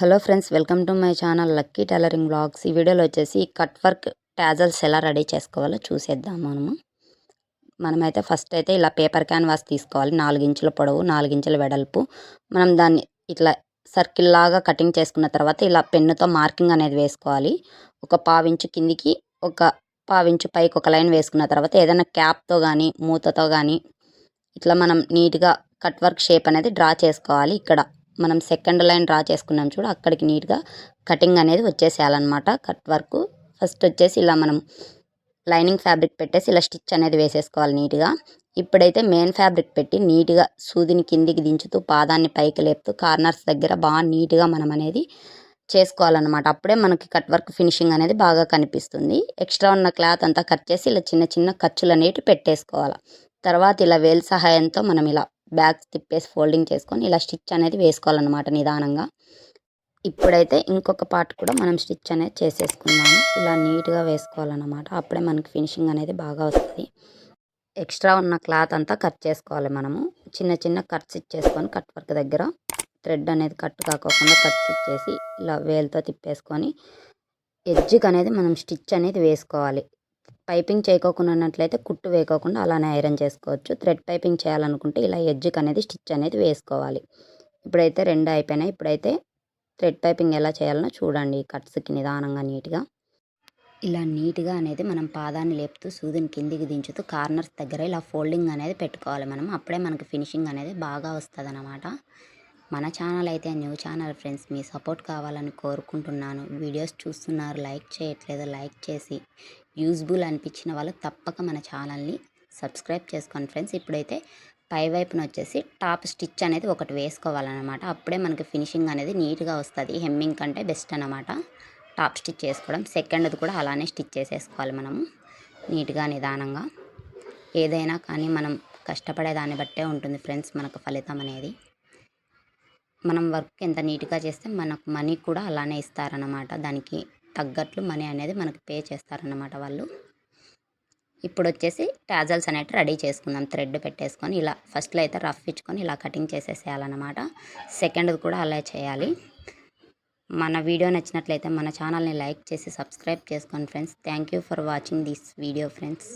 Hello friends, welcome to my channel lucky tailoring blogs. ఈ వీడియోలో వచ్చేసి కట్ వర్క్ టాజల్స్ ఎలా రెడీ చేసుకోవాలో చూసేద్దాం. మనమైతే ఫస్ట్ అయితే ఇలా పేపర్ క్యాన్వాస్ తీసుకోవాలి. 4 ఇంచుల పొడవు, 4 ఇంచుల వెడల్పు. మనం దాన్ని ఇట్లా సర్కిల్ లాగా కటింగ్ చేసుకున్న తర్వాత ఇలా పెన్నుతో మార్కింగ్ అనేది వేసుకోవాలి. ఒక పావించు కిందికి, ఒక పావించు పైకి ఒక లైన్ వేసుకున్న తర్వాత ఏదైనా క్యాప్తో కానీ మూతతో కానీ ఇట్లా మనం నీట్గా కట్ వర్క్ షేప్ అనేది డ్రా చేసుకోవాలి. ఇక్కడ మనం సెకండ్ లైన్ డ్రా చేసుకున్నాం చూడు, అక్కడికి నీట్గా కటింగ్ అనేది వచ్చేసేయాలన్నమాట. కట్ వర్క్ ఫస్ట్ వచ్చేసి ఇలా మనం లైనింగ్ ఫ్యాబ్రిక్ పెట్టేసి ఇలా స్టిచ్ అనేది వేసేసుకోవాలి నీట్గా. ఇప్పుడైతే మెయిన్ ఫ్యాబ్రిక్ పెట్టి నీట్గా సూదిని కిందికి దించుతూ పాదాన్ని పైకి లేపుతూ కార్నర్స్ దగ్గర బాగా నీట్గా మనం అనేది చేసుకోవాలన్నమాట. అప్పుడే మనకి కట్ వర్క్ ఫినిషింగ్ అనేది బాగా కనిపిస్తుంది. ఎక్స్ట్రా ఉన్న క్లాత్ అంతా కట్ చేసి ఇలా చిన్న చిన్న ఖర్చులు అనేవి పెట్టేసుకోవాలి. తర్వాత ఇలా వేలు సహాయంతో మనం ఇలా బ్యాక్ తిప్పేసి ఫోల్డింగ్ చేసుకొని ఇలా స్టిచ్ అనేది వేసుకోవాలన్నమాట నిదానంగా. ఇప్పుడైతే ఇంకొక పార్ట్ కూడా మనం స్టిచ్ అనేది చేసేసుకుందాము. ఇలా నీట్గా వేసుకోవాలన్నమాట. అప్పుడే మనకి ఫినిషింగ్ అనేది బాగా వస్తుంది. ఎక్స్ట్రా ఉన్న క్లాత్ అంతా కట్ చేసుకోవాలి. మనము చిన్న చిన్న కట్స్ ఇచ్చేసుకొని కట్ వర్క్ దగ్గర థ్రెడ్ అనేది కట్ కాకోకుండా కట్స్ ఇచ్చేసి ఇలా వేలుతో తిప్పేసుకొని ఎడ్జ్కి అనేది మనం స్టిచ్ అనేది వేసుకోవాలి. పైపింగ్ చేయకోకుండా ఉన్నట్లయితే కుట్టు వేయకోకుండా అలానే ఐరన్ చేసుకోవచ్చు. థ్రెడ్ పైపింగ్ చేయాలనుకుంటే ఇలా ఎడ్జ్కి అనేది స్టిచ్ అనేది వేసుకోవాలి. ఇప్పుడైతే 2 అయిపోయినాయి. ఇప్పుడైతే థ్రెడ్ పైపింగ్ ఎలా చేయాలనో చూడండి. కట్స్కి నిదానంగా నీట్గా ఇలా నీట్గా అనేది మనం పాదాన్ని లేపుతూ సూదిని కిందికి దించుతూ కార్నర్స్ దగ్గర ఇలా ఫోల్డింగ్ అనేది పెట్టుకోవాలి మనం. అప్పుడే మనకి ఫినిషింగ్ అనేది బాగా వస్తుంది అన్నమాట. మన ఛానల్ అయితే న్యూ ఛానల్ ఫ్రెండ్స్, మీ సపోర్ట్ కావాలని కోరుకుంటున్నాను. వీడియోస్ చూస్తున్నారు, లైక్ చేయట్లేదు, లైక్ చేసి యూజ్ఫుల్ అనిపించిన వాళ్ళు తప్పక మన ఛానల్ని సబ్స్క్రైబ్ చేసుకోండి ఫ్రెండ్స్. ఇప్పుడైతే పై వైపున వచ్చేసి టాప్ స్టిచ్ అనేది ఒకటి వేసుకోవాలన్నమాట. అప్పుడే మనకి ఫినిషింగ్ అనేది నీట్గా వస్తుంది. హెమ్మింగ్ కంటే బెస్ట్ అన్నమాట టాప్ స్టిచ్ చేసుకోవడం. సెకండ్ది కూడా అలానే స్టిచ్ చేసేసుకోవాలి మనము నీట్గా నిదానంగా. ఏదైనా కానీ మనం కష్టపడే దాన్ని బట్టే ఉంటుంది ఫ్రెండ్స్ మనకు ఫలితం అనేది. మనం వర్క్ ఎంత నీట్గా చేస్తే మనకు మనీ కూడా అలానే ఇస్తారన్నమాట. దానికి తగ్గట్లు మనీ అనేది మనకు పే చేస్తారన్నమాట వాళ్ళు. ఇప్పుడు వచ్చేసి టాజల్స్ అనేవి రెడీ చేసుకుందాం. థ్రెడ్ పెట్టేసుకొని ఇలా ఫస్ట్లో అయితే రఫ్ ఇచ్చుకొని ఇలా కటింగ్ చేసేసేయాలన్నమాట. సెకండ్ది కూడా అలా చేయాలి. మన వీడియో నచ్చినట్లయితే మన ఛానల్ని లైక్ చేసి సబ్స్క్రైబ్ చేసుకోండి friends. Thank you for watching this video friends.